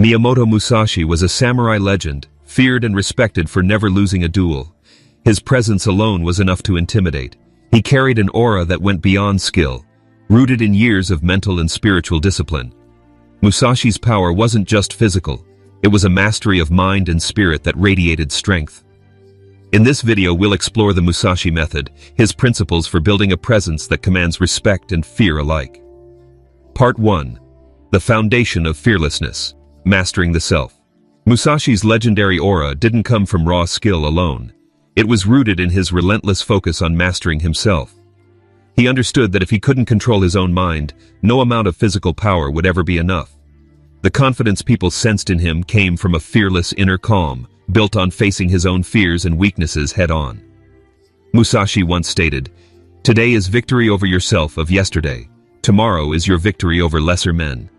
Miyamoto Musashi was a samurai legend, feared and respected for never losing a duel. His presence alone was enough to intimidate. He carried an aura that went beyond skill, rooted in years of mental and spiritual discipline. Musashi's power wasn't just physical, it was a mastery of mind and spirit that radiated strength. In this video, we'll explore the Musashi Method, his principles for building a presence that commands respect and fear alike. Part 1. The Foundation of Fearlessness. Mastering the Self. Musashi's legendary aura didn't come from raw skill alone. It was rooted in his relentless focus on mastering himself. He understood that if he couldn't control his own mind, no amount of physical power would ever be enough. The confidence people sensed in him came from a fearless inner calm, built on facing his own fears and weaknesses head-on. Musashi once stated, "Today is victory over yourself of yesterday. Tomorrow is your victory over lesser men."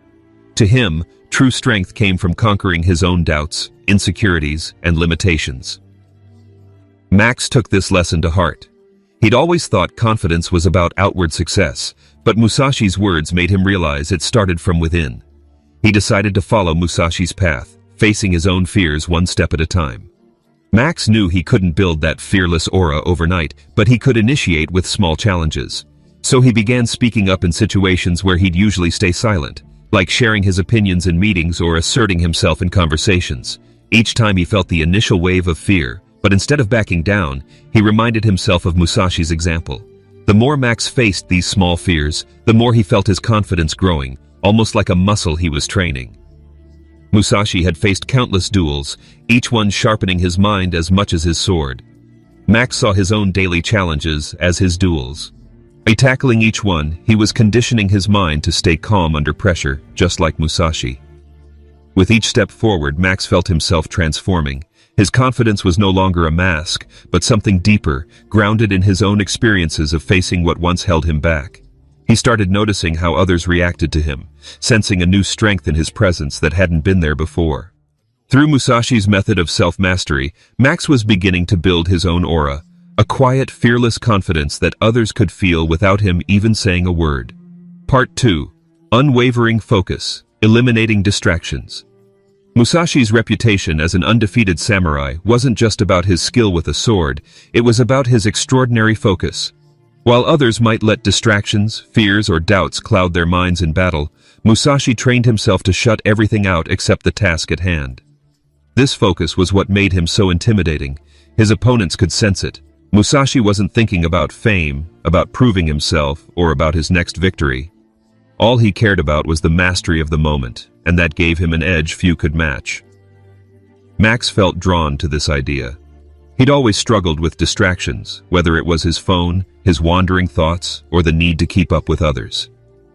To him, true strength came from conquering his own doubts, insecurities, and limitations. Max took this lesson to heart. He'd always thought confidence was about outward success, but Musashi's words made him realize it started from within. He decided to follow Musashi's path, facing his own fears one step at a time. Max knew he couldn't build that fearless aura overnight, but he could initiate with small challenges. So he began speaking up in situations where he'd usually stay silent, like sharing his opinions in meetings or asserting himself in conversations. Each time he felt the initial wave of fear, but instead of backing down, he reminded himself of Musashi's example. The more Max faced these small fears, the more he felt his confidence growing, almost like a muscle he was training. Musashi had faced countless duels, each one sharpening his mind as much as his sword. Max saw his own daily challenges as his duels. By tackling each one, he was conditioning his mind to stay calm under pressure, just like Musashi. With each step forward, Max felt himself transforming. His confidence was no longer a mask, but something deeper, grounded in his own experiences of facing what once held him back. He started noticing how others reacted to him, sensing a new strength in his presence that hadn't been there before. Through Musashi's method of self-mastery, Max was beginning to build his own aura, a quiet, fearless confidence that others could feel without him even saying a word. Part 2. Unwavering Focus. Eliminating Distractions. Musashi's reputation as an undefeated samurai wasn't just about his skill with a sword, it was about his extraordinary focus. While others might let distractions, fears, or doubts cloud their minds in battle, Musashi trained himself to shut everything out except the task at hand. This focus was what made him so intimidating. His opponents could sense it. Musashi wasn't thinking about fame, about proving himself, or about his next victory. All he cared about was the mastery of the moment, and that gave him an edge few could match. Max felt drawn to this idea. He'd always struggled with distractions, whether it was his phone, his wandering thoughts, or the need to keep up with others.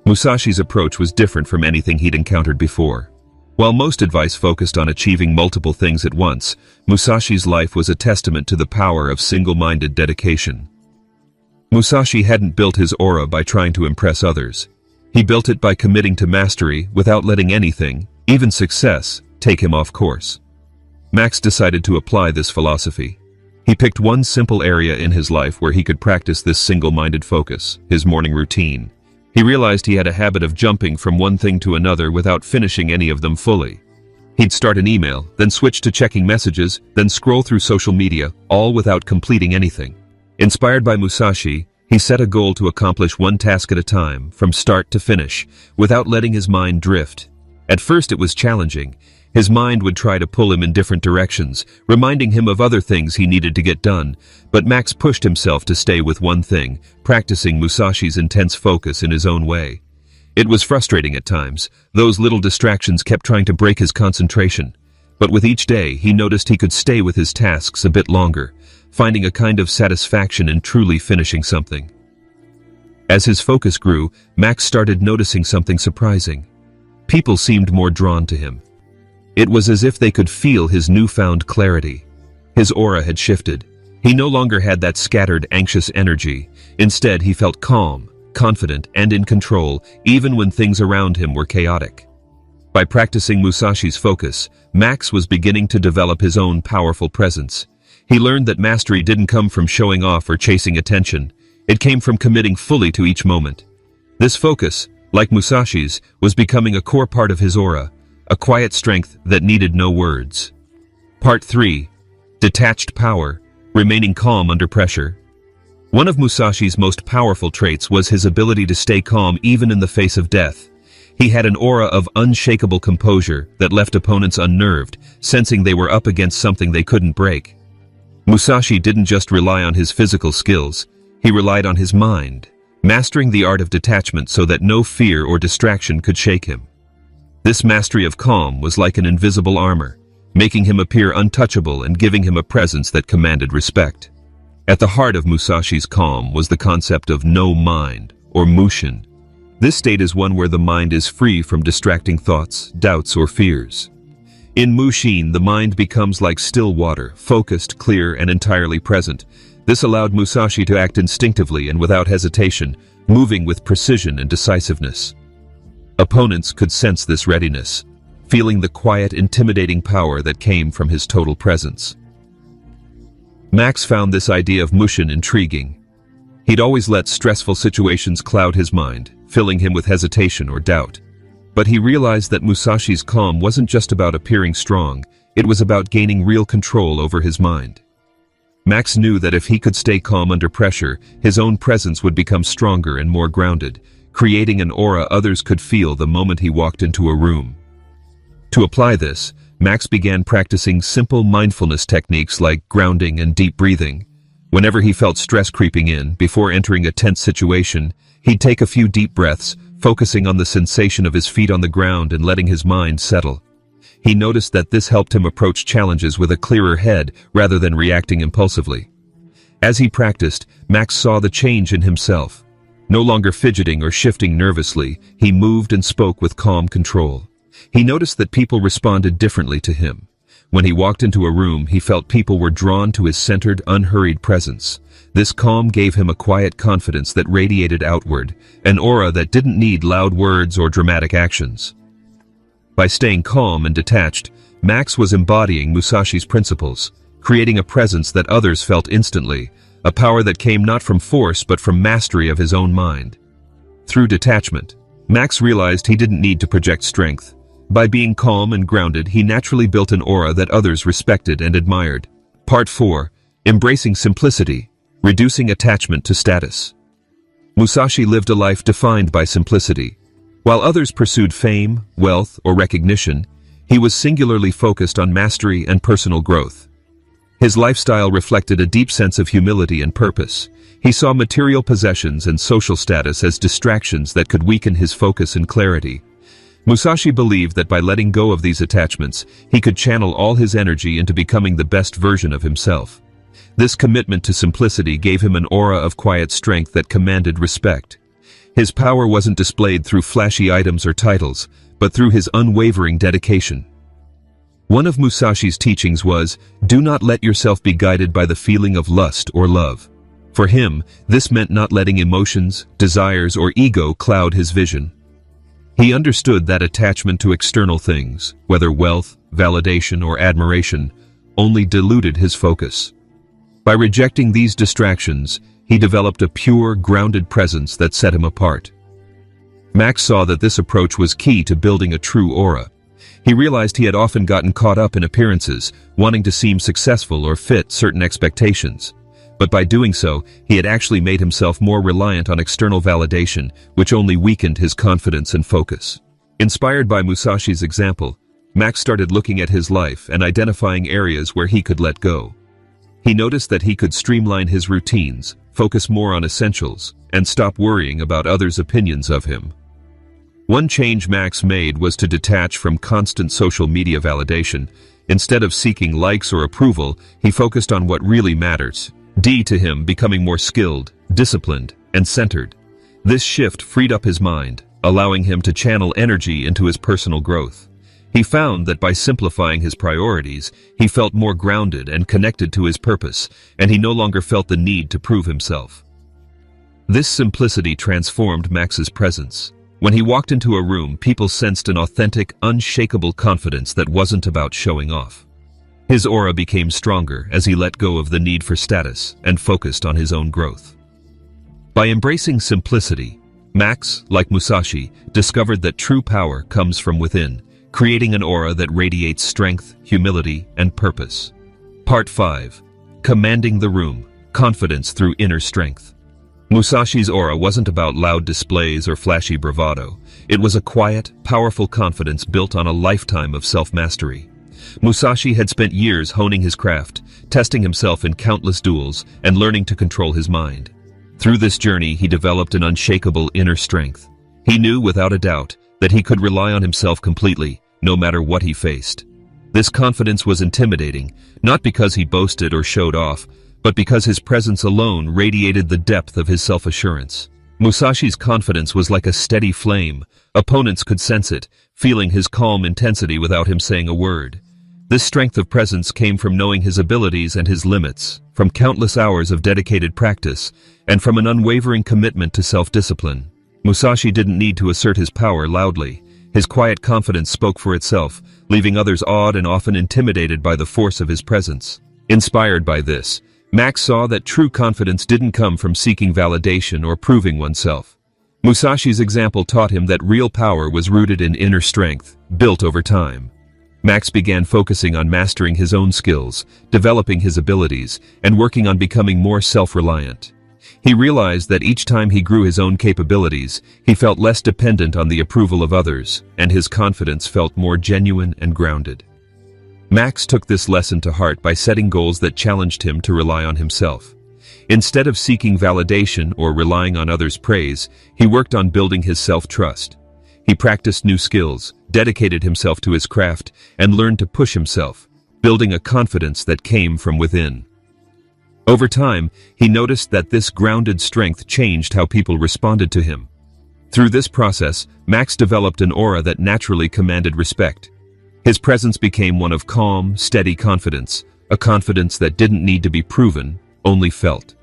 Musashi's approach was different from anything he'd encountered before. While most advice focused on achieving multiple things at once, Musashi's life was a testament to the power of single-minded dedication. Musashi hadn't built his aura by trying to impress others. He built it by committing to mastery without letting anything, even success, take him off course. Max decided to apply this philosophy. He picked one simple area in his life where he could practice this single-minded focus, his morning routine. He realized he had a habit of jumping from one thing to another without finishing any of them fully. He'd start an email, then switch to checking messages, then scroll through social media, all without completing anything. Inspired by Musashi, he set a goal to accomplish one task at a time, from start to finish, without letting his mind drift. At first it was challenging. His mind would try to pull him in different directions, reminding him of other things he needed to get done, but Max pushed himself to stay with one thing, practicing Musashi's intense focus in his own way. It was frustrating at times. Those little distractions kept trying to break his concentration. But with each day, he noticed he could stay with his tasks a bit longer, finding a kind of satisfaction in truly finishing something. As his focus grew, Max started noticing something surprising. People seemed more drawn to him. It was as if they could feel his newfound clarity. His aura had shifted. He no longer had that scattered, anxious energy. Instead, he felt calm, confident, and in control, even when things around him were chaotic. By practicing Musashi's focus, Max was beginning to develop his own powerful presence. He learned that mastery didn't come from showing off or chasing attention. It came from committing fully to each moment. This focus, like Musashi's, was becoming a core part of his aura, a quiet strength that needed no words. Part 3. Detached power, remaining calm under pressure. One of Musashi's most powerful traits was his ability to stay calm even in the face of death. He had an aura of unshakable composure that left opponents unnerved, sensing they were up against something they couldn't break. Musashi didn't just rely on his physical skills, he relied on his mind, mastering the art of detachment so that no fear or distraction could shake him. This mastery of calm was like an invisible armor, making him appear untouchable and giving him a presence that commanded respect. At the heart of Musashi's calm was the concept of no mind, or mushin. This state is one where the mind is free from distracting thoughts, doubts, or fears. In mushin, the mind becomes like still water, focused, clear, and entirely present. This allowed Musashi to act instinctively and without hesitation, moving with precision and decisiveness. Opponents could sense this readiness, feeling the quiet, intimidating power that came from his total presence. Max found this idea of mushin intriguing. He'd always let stressful situations cloud his mind, filling him with hesitation or doubt. But he realized that Musashi's calm wasn't just about appearing strong, it was about gaining real control over his mind. Max knew that if he could stay calm under pressure, his own presence would become stronger and more grounded, creating an aura others could feel the moment he walked into a room. To apply this, Max began practicing simple mindfulness techniques like grounding and deep breathing. Whenever he felt stress creeping in, before entering a tense situation, he'd take a few deep breaths, focusing on the sensation of his feet on the ground and letting his mind settle. He noticed that this helped him approach challenges with a clearer head rather than reacting impulsively. As he practiced, Max saw the change in himself. No longer fidgeting or shifting nervously, he moved and spoke with calm control. He noticed that people responded differently to him. When he walked into a room, he felt people were drawn to his centered, unhurried presence. This calm gave him a quiet confidence that radiated outward, an aura that didn't need loud words or dramatic actions. By staying calm and detached, Max was embodying Musashi's principles, creating a presence that others felt instantly, a power that came not from force but from mastery of his own mind. Through detachment, Max realized he didn't need to project strength. By being calm and grounded, he naturally built an aura that others respected and admired. Part 4. Embracing simplicity, reducing attachment to status. Musashi lived a life defined by simplicity. While others pursued fame, wealth, or recognition, he was singularly focused on mastery and personal growth. His lifestyle reflected a deep sense of humility and purpose. He saw material possessions and social status as distractions that could weaken his focus and clarity. Musashi believed that by letting go of these attachments, he could channel all his energy into becoming the best version of himself. This commitment to simplicity gave him an aura of quiet strength that commanded respect. His power wasn't displayed through flashy items or titles, but through his unwavering dedication. One of Musashi's teachings was, do not let yourself be guided by the feeling of lust or love. For him, this meant not letting emotions, desires, or ego cloud his vision. He understood that attachment to external things, whether wealth, validation, or admiration, only diluted his focus. By rejecting these distractions, he developed a pure, grounded presence that set him apart. Max saw that this approach was key to building a true aura. He realized he had often gotten caught up in appearances, wanting to seem successful or fit certain expectations. But by doing so, he had actually made himself more reliant on external validation, which only weakened his confidence and focus. Inspired by Musashi's example, Max started looking at his life and identifying areas where he could let go. He noticed that he could streamline his routines, focus more on essentials, and stop worrying about others' opinions of him. One change Max made was to detach from constant social media validation. Instead of seeking likes or approval, he focused on what really matters. To him, becoming more skilled, disciplined, and centered. This shift freed up his mind, allowing him to channel energy into his personal growth. He found that by simplifying his priorities, he felt more grounded and connected to his purpose, and he no longer felt the need to prove himself. This simplicity transformed Max's presence. When he walked into a room, people sensed an authentic, unshakable confidence that wasn't about showing off. His aura became stronger as he let go of the need for status and focused on his own growth. By embracing simplicity, Max, like Musashi, discovered that true power comes from within, creating an aura that radiates strength, humility, and purpose. Part 5. Commanding the room, confidence through inner strength. Musashi's aura wasn't about loud displays or flashy bravado. It was a quiet, powerful confidence built on a lifetime of self-mastery. Musashi had spent years honing his craft, testing himself in countless duels, and learning to control his mind. Through this journey, he developed an unshakable inner strength. He knew without a doubt that he could rely on himself completely, no matter what he faced. This confidence was intimidating, not because he boasted or showed off, but because his presence alone radiated the depth of his self-assurance. Musashi's confidence was like a steady flame. Opponents could sense it, feeling his calm intensity without him saying a word. This strength of presence came from knowing his abilities and his limits, from countless hours of dedicated practice, and from an unwavering commitment to self-discipline. Musashi didn't need to assert his power loudly. His quiet confidence spoke for itself, leaving others awed and often intimidated by the force of his presence. Inspired by this, Max saw that true confidence didn't come from seeking validation or proving oneself. Musashi's example taught him that real power was rooted in inner strength, built over time. Max began focusing on mastering his own skills, developing his abilities, and working on becoming more self-reliant. He realized that each time he grew his own capabilities, he felt less dependent on the approval of others, and his confidence felt more genuine and grounded. Max took this lesson to heart by setting goals that challenged him to rely on himself. Instead of seeking validation or relying on others' praise, he worked on building his self-trust. He practiced new skills, dedicated himself to his craft, and learned to push himself, building a confidence that came from within. Over time, he noticed that this grounded strength changed how people responded to him. Through this process, Max developed an aura that naturally commanded respect. His presence became one of calm, steady confidence, a confidence that didn't need to be proven, only felt.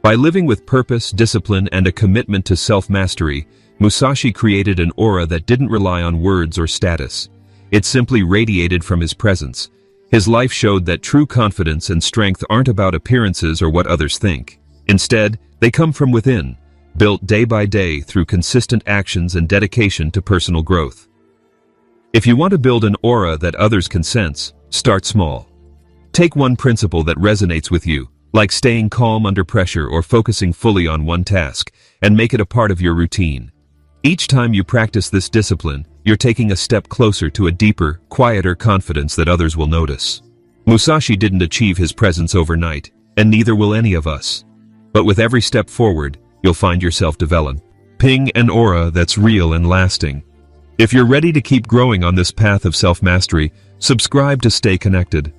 By living with purpose, discipline, and a commitment to self-mastery, Musashi created an aura that didn't rely on words or status. It simply radiated from his presence. His life showed that true confidence and strength aren't about appearances or what others think. Instead, they come from within, built day by day through consistent actions and dedication to personal growth. If you want to build an aura that others can sense, start small. Take one principle that resonates with you, like staying calm under pressure or focusing fully on one task, and make it a part of your routine. Each time you practice this discipline, you're taking a step closer to a deeper, quieter confidence that others will notice. Musashi didn't achieve his presence overnight, and neither will any of us. But with every step forward, you'll find yourself developing an aura that's real and lasting. If you're ready to keep growing on this path of self-mastery, subscribe to stay connected.